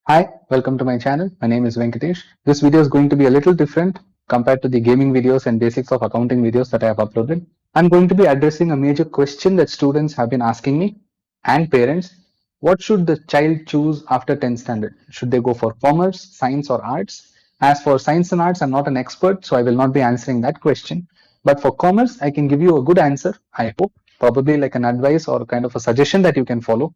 Hi, welcome to my channel. My name is Venkatesh. This video is going to be a little different compared to the gaming videos and basics of accounting videos that I have uploaded. I'm going to be addressing a major question that students have been asking me and parents. What should the child choose after 10th standard? Should they go for commerce, science or arts? As for science and arts, I'm not an expert, so I will not be answering that question. But for commerce, I can give you a good answer, I hope, probably like an advice or kind of a suggestion that you can follow.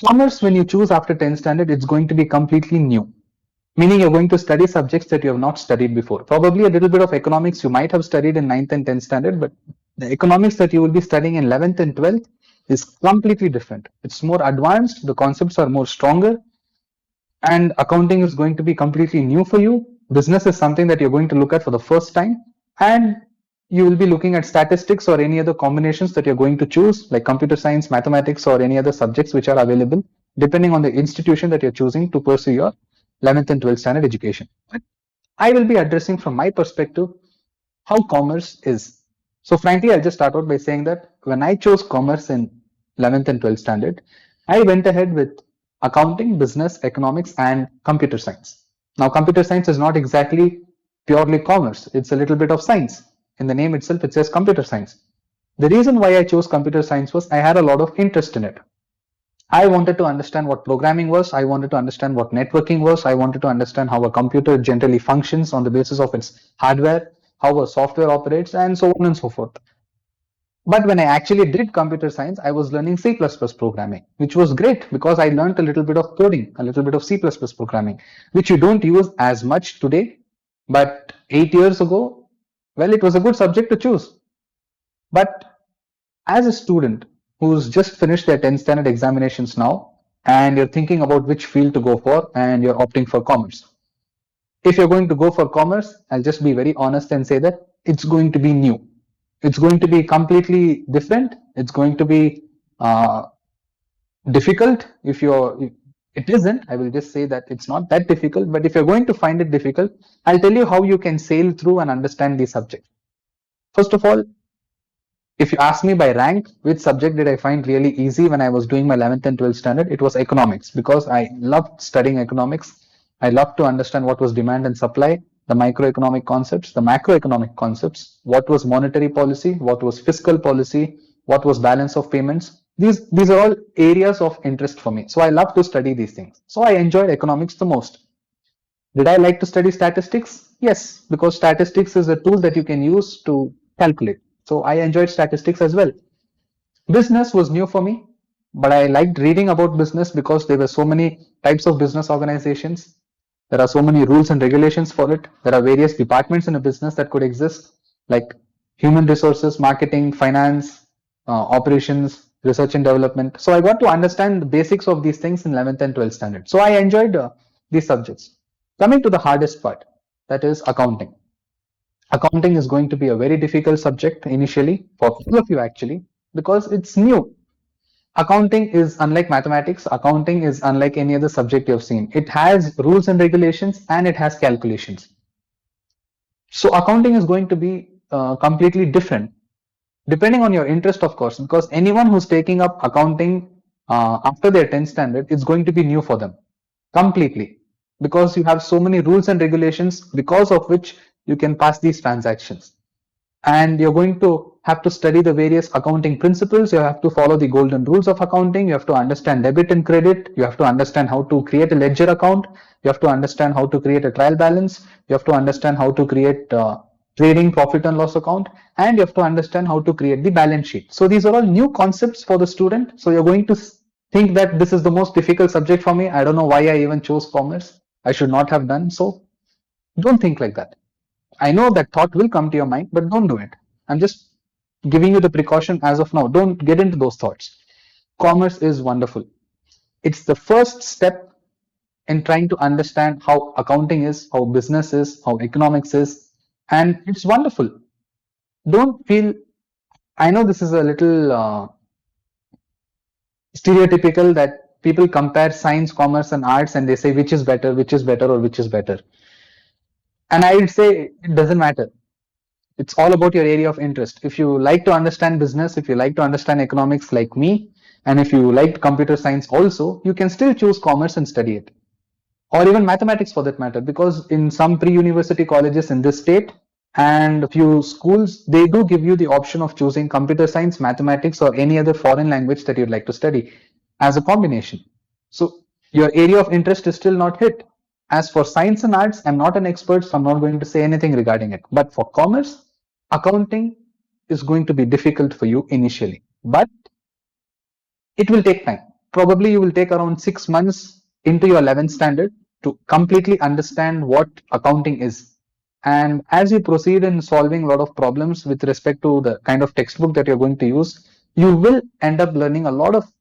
Commerce, when you choose after 10th standard, it's going to be completely new. Meaning you're going to study subjects that you have not studied before. Probably a little bit of economics you might have studied in 9th and 10th standard, but the economics that you will be studying in 11th and 12th is completely different. It's more advanced, the concepts are more stronger, and accounting is going to be completely new for you. Business is something that you're going to look at for the first time, and you will be looking at statistics or any other combinations that you're going to choose, like computer science, mathematics, or any other subjects which are available, depending on the institution that you're choosing to pursue your 11th and 12th standard education. I will be addressing from my perspective how commerce is. So frankly, I'll just start out by saying that when I chose commerce in 11th and 12th standard, I went ahead with accounting, business, economics, and computer science. Now, computer science is not exactly purely commerce. It's a little bit of science. In the name itself, it says computer science. The reason why I chose computer science was I had a lot of interest in it. I wanted to understand what programming was. I wanted to understand what networking was. I wanted to understand how a computer generally functions on the basis of its hardware, how a software operates, and so on and so forth. But when I actually did computer science, I was learning C++ programming, which was great because I learned a little bit of coding, a little bit of C++ programming, which you don't use as much today. But 8 years ago, well, it was a good subject to choose. But as a student who's just finished their 10th standard examinations now, and you're thinking about which field to go for, and you're opting for commerce. If you're going to go for commerce, I'll just be very honest and say that it's going to be new. It's going to be completely different. It's going to be difficult. If it isn't, I will just say that it's not that difficult. But if you're going to find it difficult, I'll tell you how you can sail through and understand the subject. First of all, if you ask me by rank, which subject did I find really easy when I was doing my 11th and 12th standard, it was economics because I loved studying economics. I loved to understand what was demand and supply, the microeconomic concepts, the macroeconomic concepts, what was monetary policy, what was fiscal policy, what was balance of payments. These are all areas of interest for me. So I love to study these things. So I enjoyed economics the most. Did I like to study statistics? Yes, because statistics is a tool that you can use to calculate. So I enjoyed statistics as well. Business was new for me, but I liked reading about business because there were so many types of business organizations. There are so many rules and regulations for it. There are various departments in a business that could exist, like human resources, marketing, finance, operations, research and development. So I got to understand the basics of these things in 11th and 12th standard. So I enjoyed these subjects. Coming to the hardest part, that is accounting. Accounting is going to be a very difficult subject initially for all of you actually because it's new. Accounting is unlike mathematics. Accounting is unlike any other subject you've seen. It has rules and regulations and it has calculations. So accounting is going to be completely different depending on your interest, of course, because anyone who's taking up accounting after their 10th standard, it's going to be new for them completely because you have so many rules and regulations because of which you can pass these transactions. And you're going to have to study the various accounting principles. You have to follow the golden rules of accounting. You have to understand debit and credit. You have to understand how to create a ledger account. You have to understand how to create a trial balance. You have to understand how to create trading profit and loss account, and you have to understand how to create the balance sheet. So these are all new concepts for the student. So you're going to think that this is the most difficult subject for me. I don't know why I even chose commerce. I should not have done so. Don't think like that. I know that thought will come to your mind, but don't do it. I'm just giving you the precaution as of now. Don't get into those thoughts. Commerce is wonderful. It's the first step in trying to understand how accounting is, how business is, how economics is, and it's wonderful. Don't feel, I know this is a little stereotypical that people compare science, commerce, and arts and they say which is better, which is better, or which is better. And I would say it doesn't matter. It's all about your area of interest. If you like to understand business, if you like to understand economics like me, and if you like computer science also, you can still choose commerce and study it. or even mathematics for that matter, because in some pre-university colleges in this state and a few schools, they do give you the option of choosing computer science, mathematics, or any other foreign language that you'd like to study as a combination. So your area of interest is still not hit. As for science and arts, I'm not an expert, so I'm not going to say anything regarding it. But for commerce, accounting is going to be difficult for you initially, but it will take time. Probably you will take around 6 months into your 11th standard to completely understand what accounting is. And as you proceed in solving a lot of problems with respect to the kind of textbook that you're going to use, you will end up learning a lot of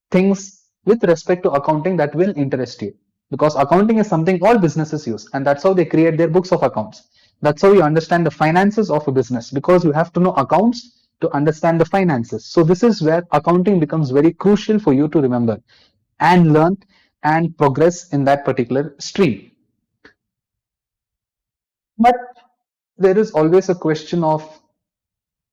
things with respect to accounting that will interest you, because accounting is something all businesses use, and that's how they create their books of accounts. That's how you understand the finances of a business, because you have to know accounts to understand the finances. So this is where accounting becomes very crucial for you to remember and learn and progress in that particular stream. But there is always a question of,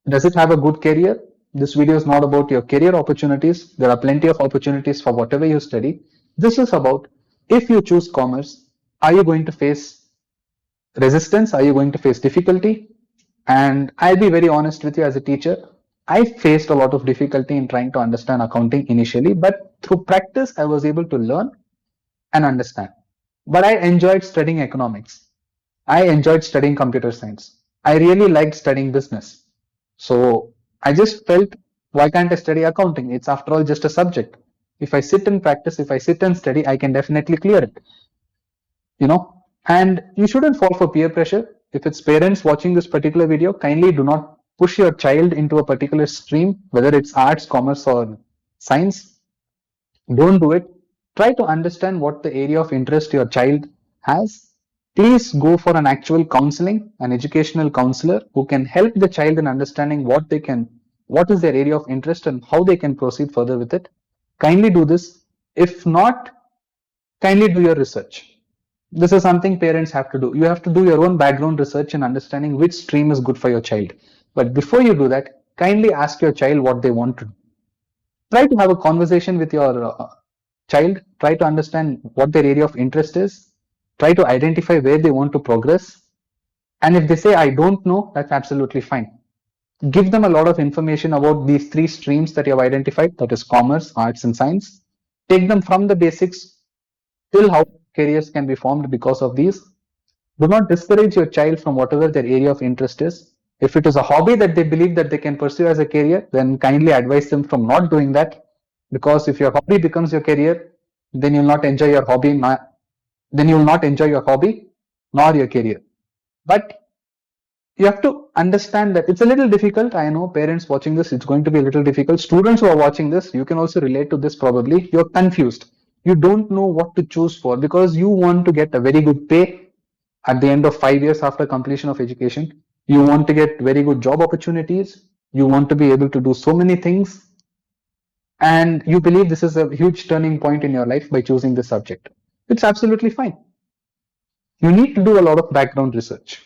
does it have a good career? This video is not about your career opportunities. There are plenty of opportunities for whatever you study. This is about, if you choose commerce, are you going to face resistance? Are you going to face difficulty? And I'll be very honest with you, as a teacher, I faced a lot of difficulty in trying to understand accounting initially, but through practice, I was able to learn and understand. But I enjoyed studying economics. I enjoyed studying computer science. I really liked studying business. So I just felt, why can't I study accounting? It's after all just a subject. If I sit and practice, if I sit and study, I can definitely clear it. And you shouldn't fall for peer pressure. If it's parents watching this particular video, kindly do not push your child into a particular stream, whether it's arts, commerce, or science. Don't do it. Try to understand what the area of interest your child has. Please go for an actual counseling, an educational counselor who can help the child in understanding what is their area of interest and how they can proceed further with it. Kindly do this. If not, kindly do your research. This is something parents have to do. You have to do your own background research and understanding which stream is good for your child. But before you do that, kindly ask your child what they want to do. Try to have a conversation with your child. Try to understand what their area of interest is. Try to identify where they want to progress. And if they say, I don't know, that's absolutely fine. Give them a lot of information about these three streams that you have identified, that is commerce, arts, and science. Take them from the basics till how careers can be formed because of these. Do not discourage your child from whatever their area of interest is. If it is a hobby that they believe that they can pursue as a career, then kindly advise them from not doing that. Because if your hobby becomes your career, then you'll not enjoy your hobby, then you will not enjoy your hobby nor your career. But you have to understand that it's a little difficult. I know parents watching this, it's going to be a little difficult. Students who are watching this, you can also relate to this probably. You're confused. You don't know what to choose for because you want to get a very good pay at the end of 5 years after completion of education. You want to get very good job opportunities. You want to be able to do so many things. And you believe this is a huge turning point in your life by choosing this subject. It's absolutely fine. You need to do a lot of background research.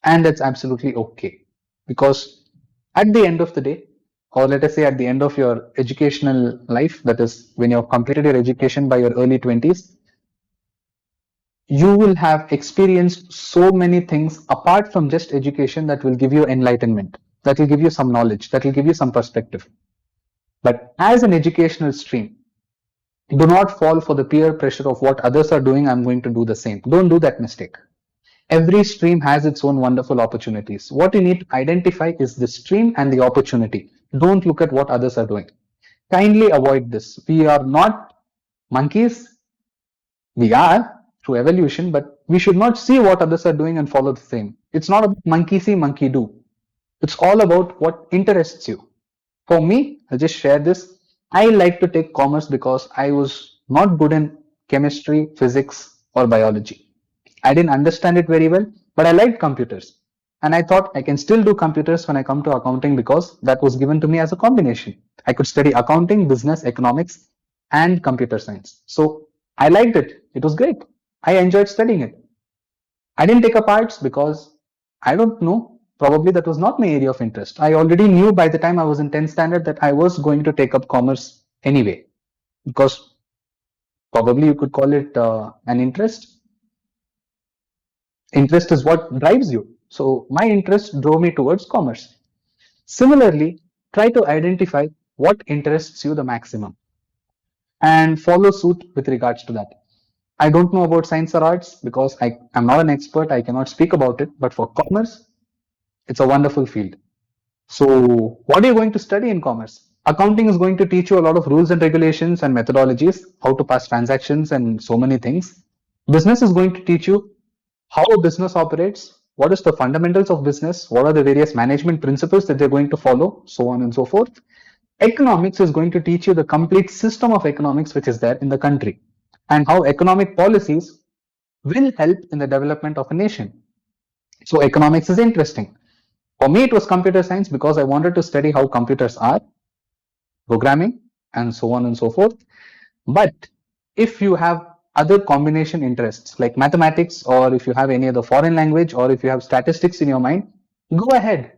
And that's absolutely okay. Because at the end of the day, or let us say at the end of your educational life, that is when you have completed your education by your early 20s, you will have experienced so many things apart from just education that will give you enlightenment, that will give you some knowledge, that will give you some perspective. But as an educational stream, do not fall for the peer pressure of what others are doing, I'm going to do the same. Don't do that mistake. Every stream has its own wonderful opportunities. What you need to identify is the stream and the opportunity. Don't look at what others are doing. Kindly avoid this. We are not monkeys. We are through evolution, but we should not see what others are doing and follow the same. It's not about monkey see, monkey do. It's all about what interests you. For me, I'll just share this. I like to take commerce because I was not good in chemistry, physics, or biology. I didn't understand it very well, but I liked computers. And I thought I can still do computers when I come to accounting because that was given to me as a combination. I could study accounting, business, economics, and computer science. So I liked it. It was great. I enjoyed studying it. I didn't take up arts because I don't know, probably that was not my area of interest. I already knew by the time I was in 10th standard that I was going to take up commerce anyway, because Probably you could call it an interest. Interest is what drives you. So my interest drove me towards commerce. Similarly, try to identify what interests you the maximum and follow suit with regards to that. I don't know about science or arts because I am not an expert. I cannot speak about it. But for commerce, it's a wonderful field. So, what are you going to study in commerce? Accounting is going to teach you a lot of rules and regulations and methodologies, how to pass transactions, and so many things. Business is going to teach you how a business operates, what is the fundamentals of business, what are the various management principles that they're going to follow, so on and so forth. Economics is going to teach you the complete system of economics which is there in the country and how economic policies will help in the development of a nation. So economics is interesting. For me, it was computer science because I wanted to study how computers are, programming, and so on and so forth. But if you have other combination interests like mathematics, or if you have any other foreign language, or if you have statistics in your mind, go ahead.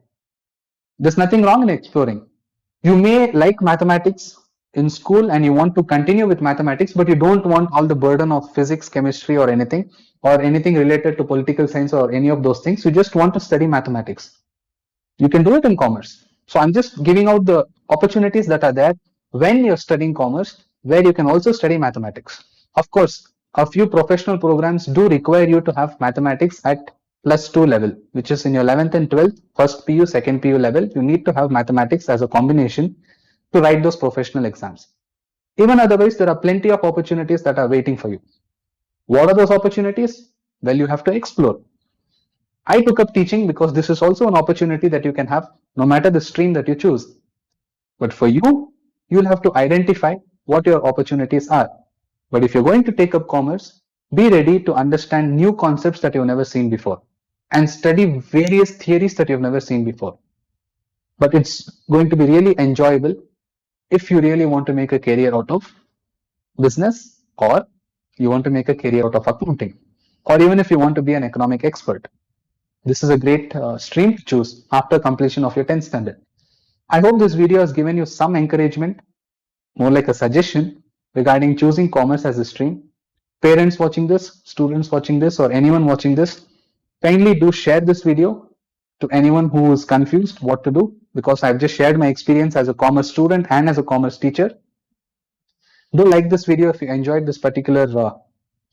There's nothing wrong in exploring. You may like mathematics in school and you want to continue with mathematics, but you don't want all the burden of physics, chemistry, or anything related to political science or any of those things. You just want to study mathematics. You can do it in commerce. So I'm just giving out the opportunities that are there when you're studying commerce, where you can also study mathematics. Of course, a few professional programs do require you to have mathematics at +2 level, which is in your 11th and 12th, first PU, second PU level. You need to have mathematics as a combination to write those professional exams. Even otherwise, there are plenty of opportunities that are waiting for you. What are those opportunities? Well, you have to explore. I took up teaching because this is also an opportunity that you can have no matter the stream that you choose. But for you, you'll have to identify what your opportunities are. But if you're going to take up commerce, be ready to understand new concepts that you've never seen before and study various theories that you've never seen before. But it's going to be really enjoyable if you really want to make a career out of business, or you want to make a career out of accounting, or even if you want to be an economic expert. This is a great stream to choose after completion of your 10th standard. I hope this video has given you some encouragement, more like a suggestion regarding choosing commerce as a stream. Parents watching this, students watching this, or anyone watching this, kindly do share this video to anyone who is confused what to do, because I've just shared my experience as a commerce student and as a commerce teacher. Do like this video if you enjoyed this particular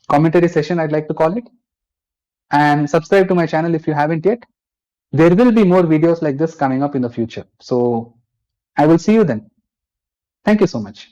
commentary session, I'd like to call it, and subscribe to my channel if you haven't yet. There will be more videos like this coming up in the future. So I will see you then. Thank you so much.